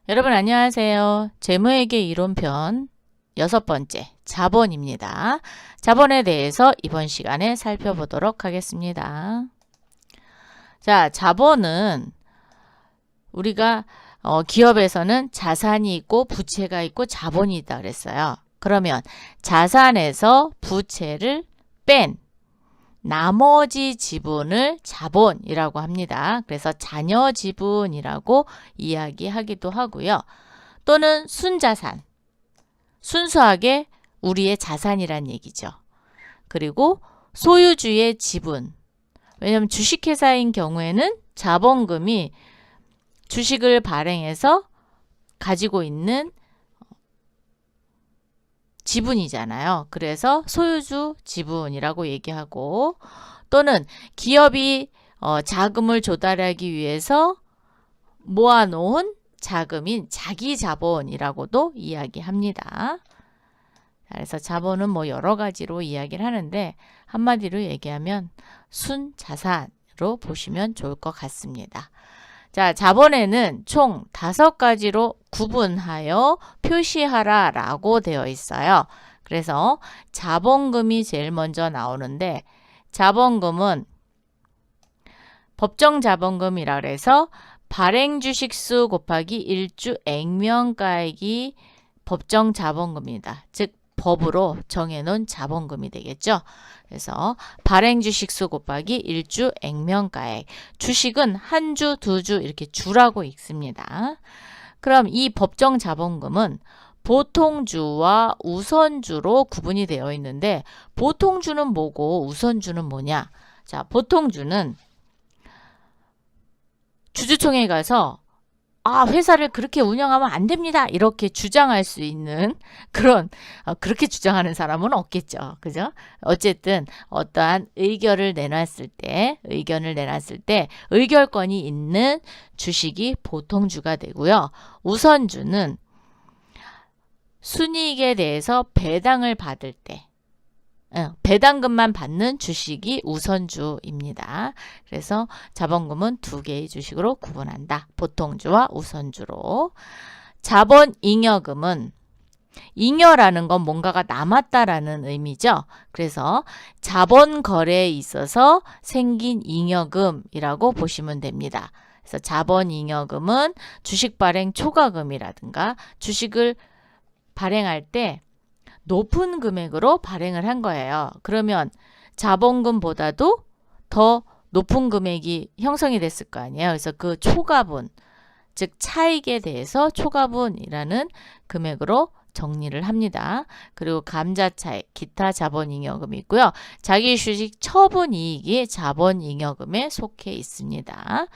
여러분 안녕하세요. 재무회계 이론편 6번째 자본입니다. 자본에 대해서 이번 시간에 살펴보도록 하겠습니다. 자, 자본은 우리가 기업에서는 자산이 있고 부채가 있고 자본이 있다 그랬어요. 그러면 자산에서 부채를 뺀 나머지 지분을 자본이라고 합니다. 그래서 잔여 지분이라고 이야기하기도 하고요. 또는 순자산, 순수하게 우리의 자산이란 얘기죠. 그리고 소유주의 지분, 왜냐하면 주식회사인 경우에는 자본금이 주식을 발행해서 가지고 있는 지분이잖아요. 그래서 소유주 지분이라고 얘기하고, 또는 기업이 자금을 조달하기 위해서 모아놓은 자금인 자기 자본이라고도 이야기합니다. 그래서 자본은 뭐 여러 가지로 이야기를 하는데 한마디로 얘기하면 순자산으로 보시면 좋을 것 같습니다. 자, 자본에는 총 5가지로 구분하여 표시하라 라고 되어 있어요. 그래서 자본금이 제일 먼저 나오는데, 자본금은 법정 자본금이라 그래서 발행 주식수 곱하기 일주 액면가액이 법정 자본금이다. 즉 법으로 정해놓은 자본금이 되겠죠. 그래서 발행 주식수 곱하기 일주 액면가액. 주식은 한 주, 2주 이렇게 주라고 읽습니다. 그럼 이 법정 자본금은 보통주와 우선주로 구분이 되어 있는데, 보통주는 뭐고 우선주는 뭐냐? 자, 보통주는 주주총회에 가서 회사를 그렇게 운영하면 안 됩니다, 이렇게 주장할 수 있는 그런, 그렇게 주장하는 사람은 없겠죠. 그죠? 어쨌든 어떠한 의견을 내놨을 때 의결권이 있는 주식이 보통주가 되고요. 우선주는 순이익에 대해서 배당을 받을 때 배당금만 받는 주식이 우선주입니다. 그래서 자본금은 2개의 주식으로 구분한다. 보통주와 우선주로. 자본잉여금은, 잉여라는 건 뭔가가 남았다라는 의미죠. 그래서 자본 거래에 있어서 생긴 잉여금이라고 보시면 됩니다. 그래서 자본잉여금은 주식 발행 초과금이라든가 주식을 발행할 때 높은 금액으로 발행을 한 거예요. 그러면 자본금보다도 더 높은 금액이 형성이 됐을 거 아니에요. 그래서 그 초과분, 즉 차익에 대해서 초과분이라는 금액으로 정리를 합니다. 그리고 감자차익, 기타 자본잉여금이 있고요. 자기주식 처분이익이 자본잉여금에 속해 있습니다.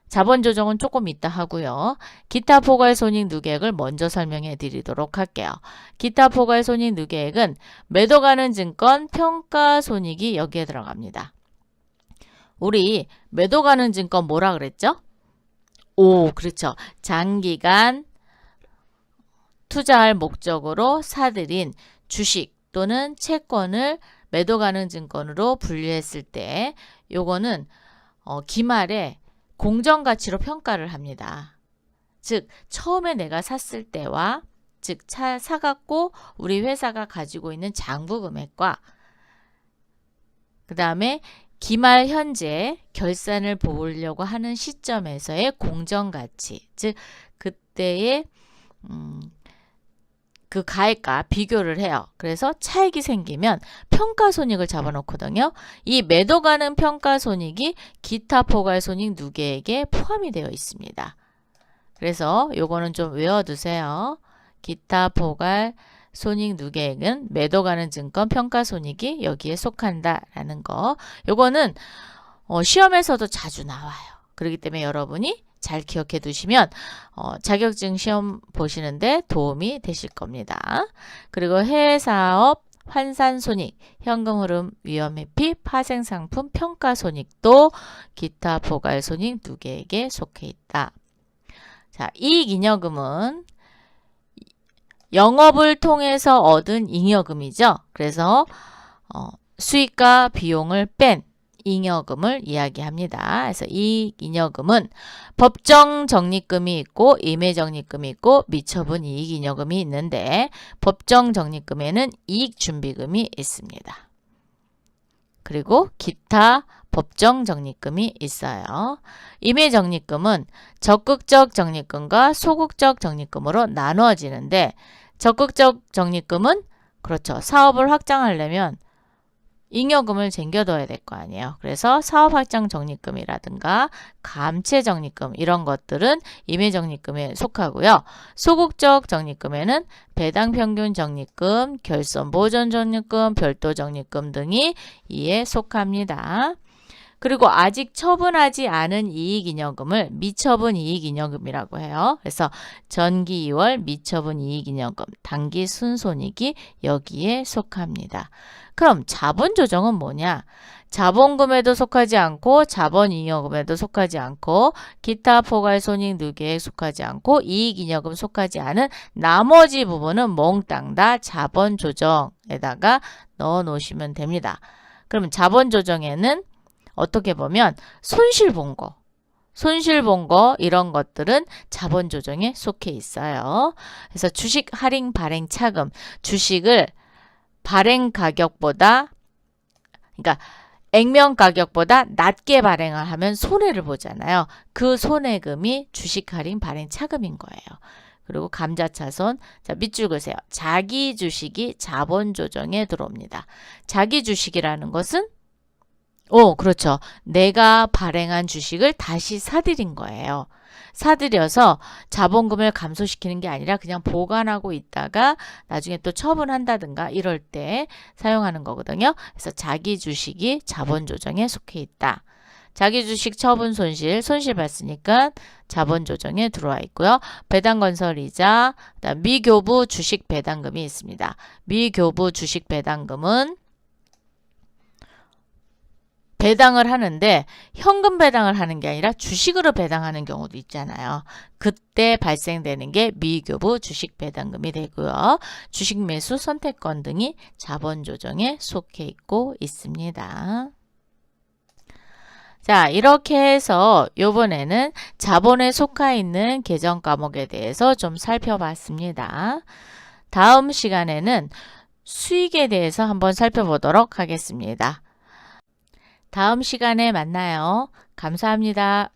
자본 조정은 조금 이따 하고요. 기타 포괄손익 누계액을 먼저 설명해 드리도록 할게요. 기타 포괄손익 누계액은 매도 가는 증권 평가손익이 여기에 들어갑니다. 우리 매도 가는 증권 뭐라 그랬죠? 그렇죠. 장기간 투자할 목적으로 사들인 주식 또는 채권을 매도 가는 증권으로 분류했을 때 요거는 기말에 공정가치로 평가를 합니다. 즉 처음에 내가 샀을 때와, 즉 사갖고 우리 회사가 가지고 있는 장부 금액과 그 다음에 기말 현재 결산을 보려고 하는 시점에서의 공정가치, 즉 그때의 그 가액과 비교를 해요. 그래서 차익이 생기면 평가손익을 잡아놓거든요. 이 매도 가는 평가손익이 기타 포괄손익 누계액에 포함이 되어 있습니다. 그래서 요거는 좀 외워두세요. 기타 포괄손익 누계액은 매도 가는 증권 평가손익이 여기에 속한다라는 거. 요거는 시험에서도 자주 나와요. 그렇기 때문에 여러분이 잘 기억해 두시면 자격증 시험 보시는데 도움이 되실 겁니다. 그리고 해외사업 환산손익, 현금흐름 위험회피, 파생상품 평가손익도 기타 포괄손익 누계액에 속해 있다. 자, 이익잉여금은 영업을 통해서 얻은 잉여금이죠. 그래서 수익과 비용을 뺀 이익잉여금을 이야기합니다. 그래서 이익잉여금은 법정 적립금이 있고 임의 적립금이 있고 미처분 이익잉여금이 있는데 법정 적립금에는 이익준비금이 있습니다. 그리고 기타 법정 적립금이 있어요. 임의 적립금은 적극적 적립금과 소극적 적립금으로 나누어지는데 적극적 적립금은 그렇죠. 사업을 확장하려면 잉여금을 쟁겨둬야 될 거 아니에요. 그래서 사업확장 적립금이라든가 감채 적립금 이런 것들은 임의 적립금에 속하고요. 소극적 적립금에는 배당평균 적립금, 결손보전 적립금, 별도 적립금 등이 이에 속합니다. 그리고 아직 처분하지 않은 이익잉여금을 미처분 이익잉여금이라고 해요. 그래서 전기 2월 미처분 이익잉여금, 단기 순손익이 여기에 속합니다. 그럼 자본조정은 뭐냐? 자본금에도 속하지 않고 자본잉여금에도 속하지 않고 기타 포괄손익 누계에 속하지 않고 이익잉여금 속하지 않은 나머지 부분은 몽땅 다 자본조정에다가 넣어 놓으시면 됩니다. 그러면 자본조정에는 어떻게 보면 손실 본 거 이런 것들은 자본조정에 속해 있어요. 그래서 주식 할인 발행 차금, 주식을 발행 가격보다 그러니까 액면 가격보다 낮게 발행을 하면 손해를 보잖아요. 그 손해금이 주식 할인 발행 차금인 거예요. 그리고 감자차손, 자 밑줄 그으세요. 자기 주식이 자본조정에 들어옵니다. 자기 주식이라는 것은 그렇죠. 내가 발행한 주식을 다시 사들인 거예요. 사들여서 자본금을 감소시키는 게 아니라 그냥 보관하고 있다가 나중에 또 처분한다든가 이럴 때 사용하는 거거든요. 그래서 자기 주식이 자본조정에 속해 있다. 자기 주식 처분 손실 봤으니까 자본조정에 들어와 있고요. 배당건설이자 그다음 미교부 주식 배당금이 있습니다. 미교부 주식 배당금은 배당을 하는데 현금 배당을 하는 게 아니라 주식으로 배당하는 경우도 있잖아요. 그때 발생되는 게 미교부 주식 배당금이 되고요. 주식 매수 선택권 등이 자본조정에 속해 있고 있습니다. 자, 이렇게 해서 이번에는 자본에 속해 있는 계정 과목에 대해서 좀 살펴봤습니다. 다음 시간에는 수익에 대해서 한번 살펴보도록 하겠습니다. 다음 시간에 만나요. 감사합니다.